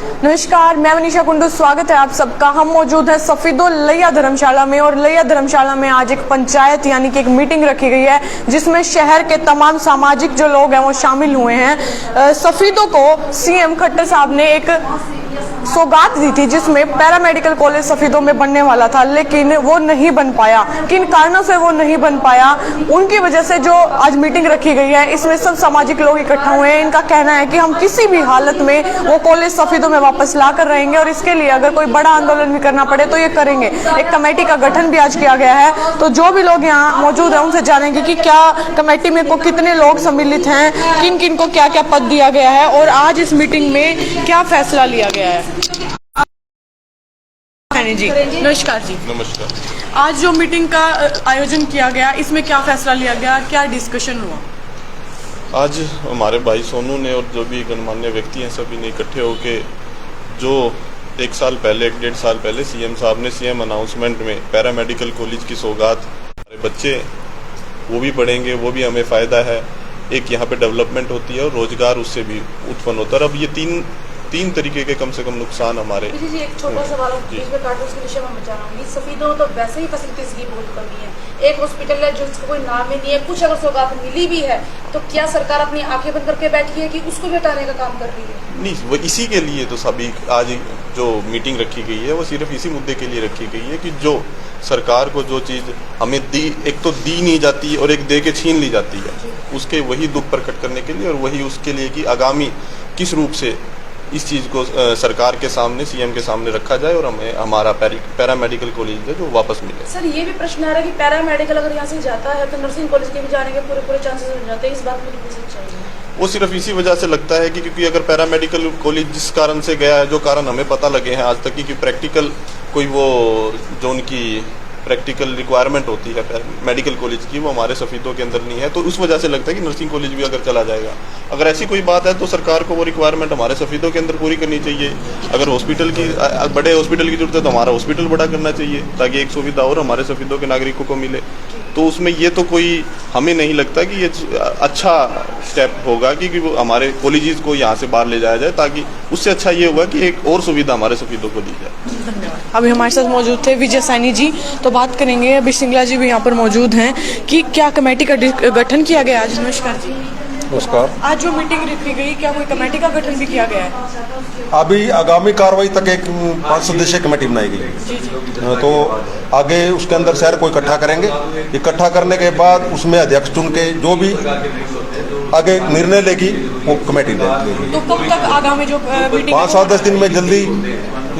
नमस्कार, मैं मनीषा कुंडू। स्वागत है आप सबका। हम मौजूद हैं सफीदो लैया धर्मशाला में और लैया धर्मशाला में आज एक पंचायत यानी कि एक मीटिंग रखी गई है जिसमें शहर के तमाम सामाजिक जो लोग हैं वो शामिल हुए हैं। सफीदो को सीएम खट्टर साहब ने एक सौगात दी थी जिसमें पैरामेडिकल कॉलेज सफीदो में बनने वाला था, लेकिन वो नहीं बन पाया। किन कारणों से वो नहीं बन पाया, उनकी वजह से जो आज मीटिंग रखी गई है इसमें सब सामाजिक लोग इकट्ठा हुए हैं। इनका कहना है कि हम किसी भी हालत में वो कॉलेज सफीदो में वापस ला कर रहेंगे और इसके लिए अगर कोई बड़ा आंदोलन भी करना पड़े तो ये करेंगे। एक कमेटी का गठन भी आज किया गया है, तो जो भी लोग यहाँ मौजूद हैं उनसे जानेंगे कि क्या कमेटी में को कितने लोग सम्मिलित हैं, किन किन को क्या क्या पद दिया गया है और आज इस मीटिंग में क्या फैसला लिया गया है। जी नमस्कार जी। नमस्कार। आज जो मीटिंग का आयोजन किया गया इसमें क्या फैसला लिया गया, क्या डिस्कशन हुआ? आज हमारे भाई सोनू ने और जो भी गणमान्य व्यक्ति हैं सभी ने इकट्ठे होके जो एक डेढ़ साल पहले सीएम साहब ने सीएम अनाउंसमेंट में पैरामेडिकल कॉलेज की सौगात, हमारे बच्चे वो भी पढ़ेंगे, वो भी हमें फ़ायदा है, एक यहाँ पे डेवलपमेंट होती है और रोजगार उससे भी उत्पन्न होता है। अब ये तीन तरीके के कम से कम नुकसान हमारे। जी एक छोटा सवाल बीच में काटो, उसके विषय में मैं चाहूँगी। सफीदो तो वैसे ही फैसिलिटीज की बहुत कमी है। एक हॉस्पिटल है जो इसका कोई नाम ही नहीं है, कुछ अगर सौगात मिली भी है तो क्या सरकार अपनी आंखें बंद करके बैठी है कि उसको भी हटाने का काम कर रही है? नहीं, वो इसी के लिए तो सभी आज जो मीटिंग रखी गई है वो सिर्फ इसी मुद्दे के लिए रखी गई है कि जो सरकार को जो चीज़ हमें दी, एक तो दी नहीं जाती और एक दे के छीन ली जाती है, उसके वही दुख प्रकट करने के लिए और वही उसके लिए कि आगामी किस रूप से इस चीज़ को सरकार के सामने, सीएम के सामने रखा जाए और हमें हमारा पैरामेडिकल कॉलेज है जो वापस मिले। सर ये भी प्रश्न आ रहा है कि पैरामेडिकल अगर यहाँ से जाता है तो नर्सिंग कॉलेज के भी जाने के पूरे चांसेस हो जाते हैं, इस बात में कितनी सच्चाई है? वो सिर्फ इसी वजह से लगता है कि क्योंकि अगर पैरामेडिकल कॉलेज जिस कारण से गया है, जो कारण हमें पता लगे हैं आज तक कि प्रैक्टिकल कोई वो जो उनकी प्रैक्टिकल रिक्वायरमेंट होती है मेडिकल कॉलेज की, वो हमारे सफीदों के अंदर नहीं है, तो उस वजह से लगता है कि नर्सिंग कॉलेज भी अगर चला जाएगा, अगर ऐसी कोई बात है तो सरकार को वो रिक्वायरमेंट हमारे सफीदों के अंदर पूरी करनी चाहिए। अगर हॉस्पिटल की बड़े हॉस्पिटल की जरूरत है तो हमारा हॉस्पिटल बड़ा करना चाहिए ताकि एक सुविधा और हमारे सफीदों के नागरिकों को मिले। तो उसमें ये तो कोई हमें नहीं लगता कि ये अच्छा स्टेप होगा कि वो हमारे कॉलेजेस को यहाँ से बाहर ले जाया जाए, ताकि उससे अच्छा ये होगा कि एक और सुविधा हमारे सफीदों को दी जाए। अभी हमारे साथ मौजूद थे विजय सैनी जी, तो बात करेंगे। अभी सिंगला जी भी यहाँ पर मौजूद हैं कि क्या कमेटी का गठन किया गया आज? नमस्कार जी। नमस्कार। आज जो मीटिंग रखी गई, क्या कोई कमेटी का गठन भी किया गया है? अभी आगामी कार्रवाई तक एक 5 सदस्यीय कमेटी बनाई गई, तो आगे उसके अंदर शहर को इकट्ठा करेंगे। इकट्ठा करने के बाद उसमें अध्यक्ष चुन के जो भी आगे निर्णय लेगी वो कमेटी लेगी। तो कब तक आगामी जो मीटिंग 5-10 दिन में जल्दी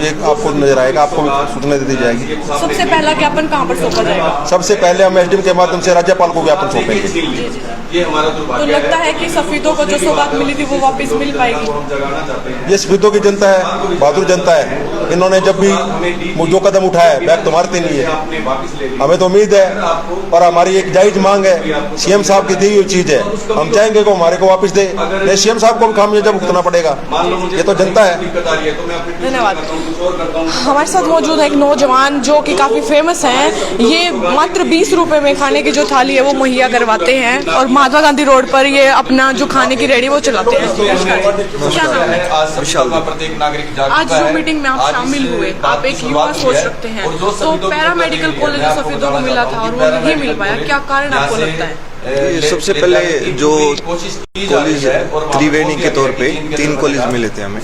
एक आपको नजर आएगा, आपको सूचना दे दी जाएगी। सबसे पहला ज्ञापन कहाँ पर सौंपा जाएगा? सबसे पहले हम एसडीएम के माध्यम से राज्यपाल को ज्ञापन सौंपेंगे। तो लगता है कि सफीदों को जो सौगात मिली थी वो वापस मिल पाएगी? ये सफीदों की जनता है, बहादुर जनता है। इन्होंने जब भी जो कदम उठाया बैग तो मारते नहीं है। हमें तो उम्मीद है और हमारी एक जायज मांग है, सीएम साहब की दी हुई चीज है, हम चाहेंगे को हमारे को वापस दे। नहीं, सीएम साहब को भी खामियाजा भुगतना पड़ेगा, ये तो जनता है। धन्यवाद। हमारे साथ मौजूद है एक नौजवान जो कि काफी फेमस हैं। ये मात्र 20 रुपए में खाने की जो थाली है वो मुहैया करवाते हैं और महात्मा गांधी रोड पर ये अपना जो खाने की रेडी वो चलाते हैं। क्या नाम है? आज जो मीटिंग में आप शामिल हुए, आप एक युवा सोच रखते हैं, तो पैरामेडिकल कॉलेज सफीदों को मिला था और वो नहीं मिल पाया, क्या कारण आपको लगता है? सबसे पहले जो कॉलेज त्रिवेणी के तौर पे 3 कॉलेज मिले थे हमें,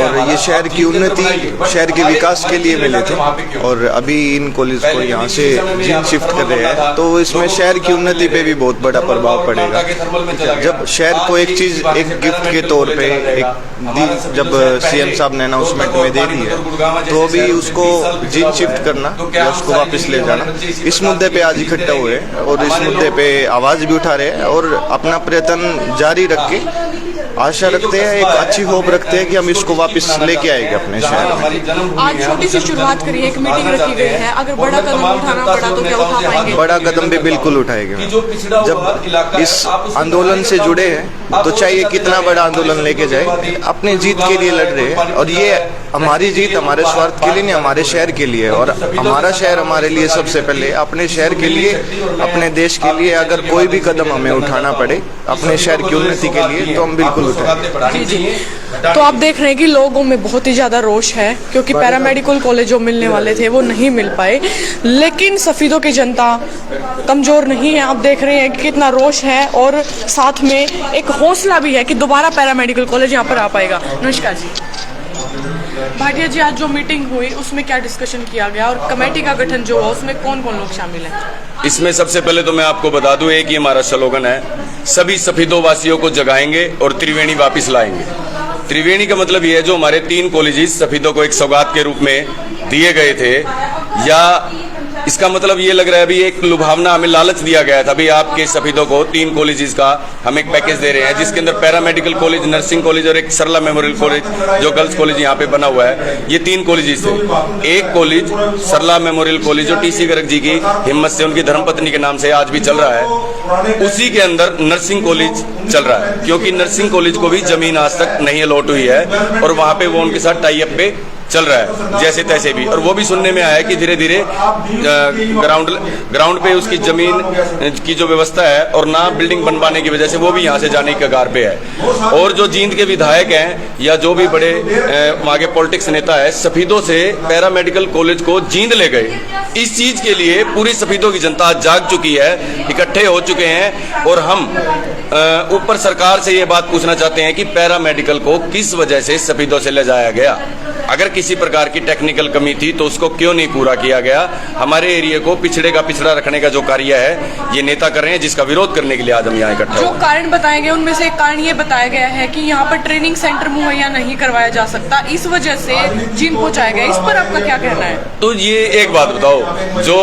और ये शहर की उन्नति, शहर के विकास के लिए मिले थे, और अभी इन कॉलेज को यहाँ से शिफ्ट कर रहे हैं, तो इसमें शहर की उन्नति पे भी बहुत बड़ा प्रभाव पड़ेगा। जब शहर को एक चीज एक गिफ्ट के तौर पे जब सीएम साहब ने अनाउंसमेंट में दे दी है, तो अभी उसको जीन शिफ्ट करना या उसको वापस ले जाना, इस मुद्दे पे आज इकट्ठा हुए और इस मुद्दे पे आवाज भी उठा रहे हैं और अपना प्रयत्न जारी रख के आशा रखते हैं, एक अच्छी होप रखते हैं कि हम इसको वापस लेके आएंगे अपने शहर में। आज छोटी सी शुरुआत करी, एक मीटिंग रखी गई है, अगर बड़ा कदम उठाना पड़ा तो क्या उठा पाएंगे? बड़ा कदम भी बिल्कुल उठाएंगे। जब इस आंदोलन से जुड़े हैं तो चाहिए कितना बड़ा आंदोलन लेके जाए, अपने जीत के लिए लड़ रहे हैं, और ये हमारी जीत हमारे स्वार्थ के लिए नहीं, हमारे शहर के लिए, और हमारा शहर हमारे लिए सबसे पहले, अपने शहर के लिए, अपने देश के लिए अगर कोई भी कदम हमें उठाना पड़े अपने शहर की उन्नति के लिए तो हम बिल्कुल उठाएंगे। जी जी। तो आप देख रहे हैं कि लोगों में बहुत ही ज़्यादा रोष है क्योंकि पैरामेडिकल कॉलेज जो मिलने वाले थे वो नहीं मिल पाए, लेकिन सफीदों की जनता कमज़ोर नहीं है। आप देख रहे हैं कि कितना रोष है और साथ में एक हौसला भी है कि दोबारा पैरामेडिकल कॉलेज यहाँ पर आ पाएगा। नमस्कार जी। भाटिया जी, आज जो मीटिंग हुई उसमें क्या डिस्कशन किया गया और कमेटी का गठन जो हुआ उसमें कौन कौन लोग शामिल हैं? इसमें सबसे पहले तो मैं आपको बता दूं, एक ही हमारा स्लोगन है, सभी सफीदों वासियों को जगाएंगे और त्रिवेणी वापस लाएंगे। त्रिवेणी का मतलब ये है जो हमारे 3 कॉलेजेस सफीदों को एक सौगात के रूप में दिए गए थे, या इसका मतलब ये लग रहा है अभी एक लुभावना हमें लालच दिया गया था, भाई आपके सफीदों को 3 कॉलेजेस का हम एक पैकेज दे रहे हैं जिसके अंदर पैरामेडिकल कॉलेज, नर्सिंग कॉलेज और एक सरला मेमोरियल कॉलेज जो गर्ल्स कॉलेज यहाँ पे बना हुआ है, ये 3 कॉलेजेस थे। एक कॉलेज सरला मेमोरियल कॉलेज जो टीसी गर्ग जी की हिम्मत से उनकी धर्मपत्नी के नाम से आज भी चल रहा है, उसी के अंदर नर्सिंग कॉलेज चल रहा है, क्योंकि नर्सिंग कॉलेज को भी जमीन आज तक नहीं अलॉट हुई है और वहां पे वो उनके साथ टाई अप पे चल रहा है जैसे तैसे भी। और वो भी सुनने में आया है कि धीरे धीरे ग्राउंड पे उसकी जमीन की जो व्यवस्था है और ना बिल्डिंग बनवाने की वजह से वो भी यहाँ से जाने के कगार पे है। और जो जींद के विधायक हैं या जो भी बड़े वहाँ के पॉलिटिक्स नेता है, सफीदों से पैरामेडिकल कॉलेज को जींद ले गए। इस चीज के लिए पूरी सफीदों की जनता जाग चुकी है, इकट्ठे हो चुके हैं और हम ऊपर सरकार से ये बात पूछना चाहते हैं कि पैरामेडिकल को किस वजह से सफीदों से ले जाया गया। अगर किसी प्रकार की टेक्निकल कमी थी तो उसको क्यों नहीं पूरा किया गया। हमारे एरिया को पिछड़े का पिछड़ा रखने का जो कार्य है ये नेता कर रहे हैं, जिसका विरोध करने के लिए आज हम यहाँ इकट्ठा जो हुए। कारण बताए गए उनमें से एक कारण ये बताया गया है कि यहाँ पर ट्रेनिंग सेंटर मुहैया नहीं करवाया जा सकता, इस वजह से जींद पहुंचाया गया। इस पर आपका क्या कहना है? तो ये एक बात बताओ, जो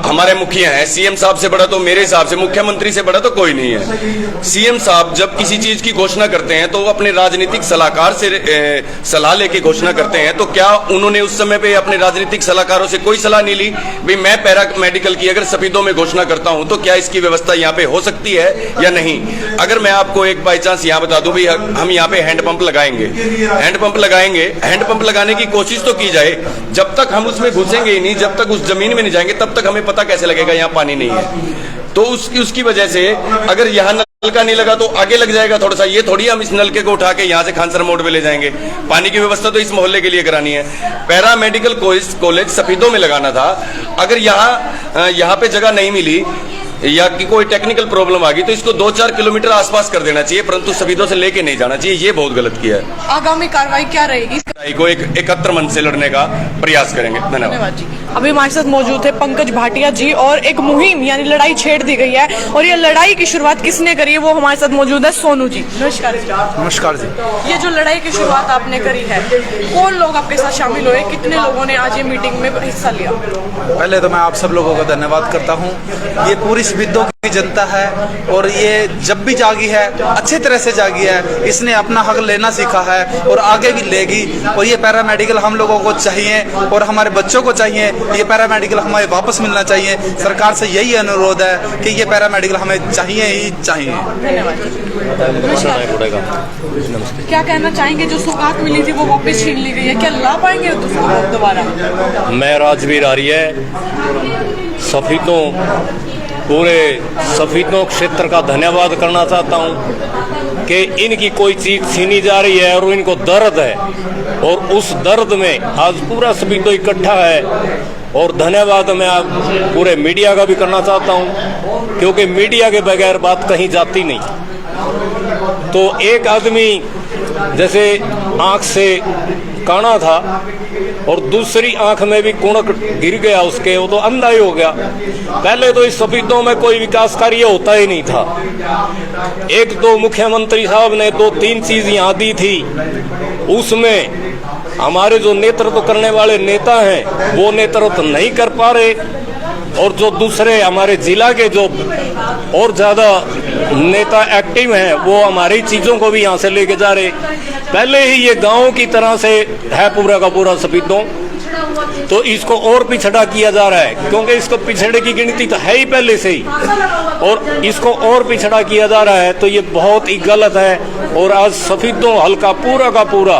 हमारे मुखिया हैं, सीएम साहब से बड़ा तो मेरे हिसाब से मुख्यमंत्री से बड़ा तो कोई नहीं है। सीएम साहब जब किसी चीज की घोषणा करते हैं तो वो अपने राजनीतिक सलाहकार से सलाह लेके घोषणा करते हैं, तो क्या उन्होंने उस समय पे अपने राजनीतिक सलाहकारों से कोई सलाह नहीं ली? भाई मैं पैरा मेडिकल की अगर सफीदों में घोषणा करता हूं तो क्या इसकी व्यवस्था यहाँ पे हो सकती है या नहीं? अगर मैं आपको एक बाई चांस यहाँ बता दूं, भाई हम यहाँ पे हैंडपंप लगाएंगे, हैंडपंप लगाने की कोशिश तो की जाए, जब तक हम उसमें घुसेंगे ही नहीं, जब तक उस जमीन में नहीं जाएंगे, तब तक हमें पता कैसे लगेगा यहाँ पानी नहीं है। तो उसकी वजह से अगर यहाँ नलका नहीं लगा तो आगे लग जाएगा थोड़ा सा। ये थोड़ी हम इस नलके को उठा के यहाँ से खानसर मोड़ पे ले जाएंगे। पानी की व्यवस्था तो इस मोहल्ले के लिए करानी है। पैरा मेडिकल कॉलेज सफीदों में लगाना था, अगर यहाँ पे जगह नहीं मिली या कि कोई टेक्निकल प्रॉब्लम आ गई तो इसको 2-4 किलोमीटर आसपास कर देना चाहिए, परंतु सफीदों से लेके नहीं जाना चाहिए। ये बहुत गलत किया है। आगामी कार्रवाई क्या रहेगी? को एक एकत्र मन से लड़ने का प्रयास करेंगे। धन्यवाद जी। अभी हमारे साथ मौजूद है पंकज भाटिया जी और एक मुहिम यानी लड़ाई छेड़ दी गई है और ये लड़ाई की शुरुआत किसने करी है वो हमारे साथ मौजूद है सोनू जी। नमस्कार जी। नमस्कार जी। ये जो लड़ाई की शुरुआत आपने करी है, कौन लोग आपके साथ शामिल हुए, कितने लोगों ने आज ये मीटिंग में हिस्सा लिया? पहले तो मैं आप सब लोगों का धन्यवाद करता हूँ। ये पूरी सफीदों की जनता है और ये जब भी जागी है अच्छी तरह से जागी है, इसने अपना हक लेना सीखा है और आगे भी लेगी। और ये पैरामेडिकल हम लोगों को चाहिए और हमारे बच्चों को चाहिए। ये पैरामेडिकल हमें वापस मिलना चाहिए। सरकार से यही अनुरोध है कि ये पैरामेडिकल हमें चाहिए ही चाहिए। क्या कहना चाहेंगे, जो सौगात मिली थी वो वापस छीन ली गई है, क्या ला पाएंगे दोबारा? मैं राजवीर आर्य सफीदों पूरे सफीदों क्षेत्र का धन्यवाद करना चाहता हूं कि इनकी कोई चीज छीनी जा रही है और इनको दर्द है और उस दर्द में आज पूरा सफीदों इकट्ठा है। और धन्यवाद मैं आप पूरे मीडिया का भी करना चाहता हूं, क्योंकि मीडिया के बगैर बात कहीं जाती नहीं। तो एक आदमी जैसे आंख से काना था और दूसरी आंख में भी कुणक गिर गया उसके, वो तो अंधा ही हो गया। पहले तो इस सफीदों में कोई विकास कार्य होता ही नहीं था। एक तो मुख्यमंत्री साहब ने 2-3 चीज यहाँ दी थी, उसमें हमारे जो नेतृत्व करने वाले नेता हैं वो नेतृत्व नहीं कर पा रहे और जो दूसरे हमारे जिला के जो और ज्यादा नेता एक्टिव हैं वो हमारी चीजों को भी यहाँ से लेके जा रहे। पहले ही ये गांव की तरह से है पूरा का पूरा सफीदों, तो इसको और पिछड़ा किया जा रहा है, क्योंकि इसको पिछड़े की गिनती तो है ही पहले से ही, और इसको और पिछड़ा किया जा रहा है। तो ये बहुत ही गलत है। और आज सफीदों हल्का पूरा का पूरा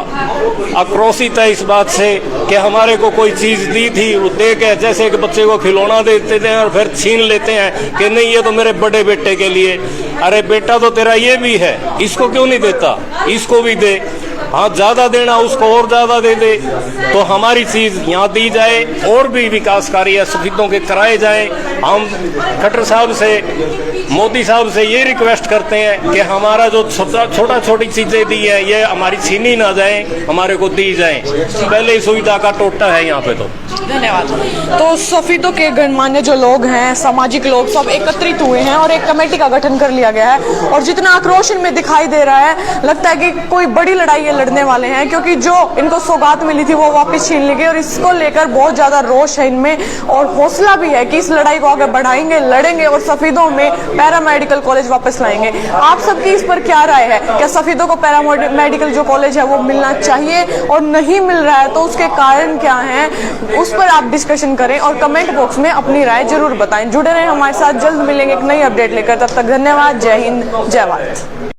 आक्रोशित है इस बात से कि हमारे को कोई चीज दी थी, वो दे के जैसे कि बच्चे को खिलौना देते थे और फिर छीन लेते हैं कि नहीं ये तो मेरे बड़े बेटे के लिए। अरे बेटा तो तेरा ये भी है, इसको क्यों नहीं देता? इसको भी दे। हाँ ज़्यादा देना उसको और ज़्यादा दे दे, तो हमारी चीज़ यहाँ दी जाए, और भी विकास कार्य शहीदों के कराए जाएं। हम खट्टर साहब से, मोदी साहब से ये रिक्वेस्ट करते हैं कि हमारा जो छोटा छोटी चीज़ें दी है ये हमारी छीनी ना जाए, हमारे को दी जाए। पहले ही सुविधा का टोटा है यहाँ पे। तो धन्यवाद। तो सफीदों के गणमान्य जो लोग हैं, सामाजिक लोग, सब एकत्रित हुए हैं और एक कमेटी का गठन कर लिया गया है। और जितना आक्रोश इनमें दिखाई दे रहा है, लगता है कि कोई बड़ी लड़ाई ये लड़ने वाले हैं, क्योंकि जो इनको सौगात मिली थी वो वापस छीन ली गई और इसको लेकर बहुत ज्यादा रोष है इनमें और हौसला भी है कि इस लड़ाई को आगे बढ़ाएंगे, लड़ेंगे और सफीदों में पैरा मेडिकल कॉलेज वापस लाएंगे। आप सबकी इस पर क्या राय है? क्या सफीदों को पैरा मेडिकल जो कॉलेज है वो मिलना चाहिए, और नहीं मिल रहा है तो उसके कारण क्या है, उस पर आप डिस्कशन करें और कमेंट बॉक्स में अपनी राय जरूर बताएं। जुड़े रहें हमारे साथ, जल्द मिलेंगे एक नई अपडेट लेकर। तब तक धन्यवाद। जय हिंद, जय भारत।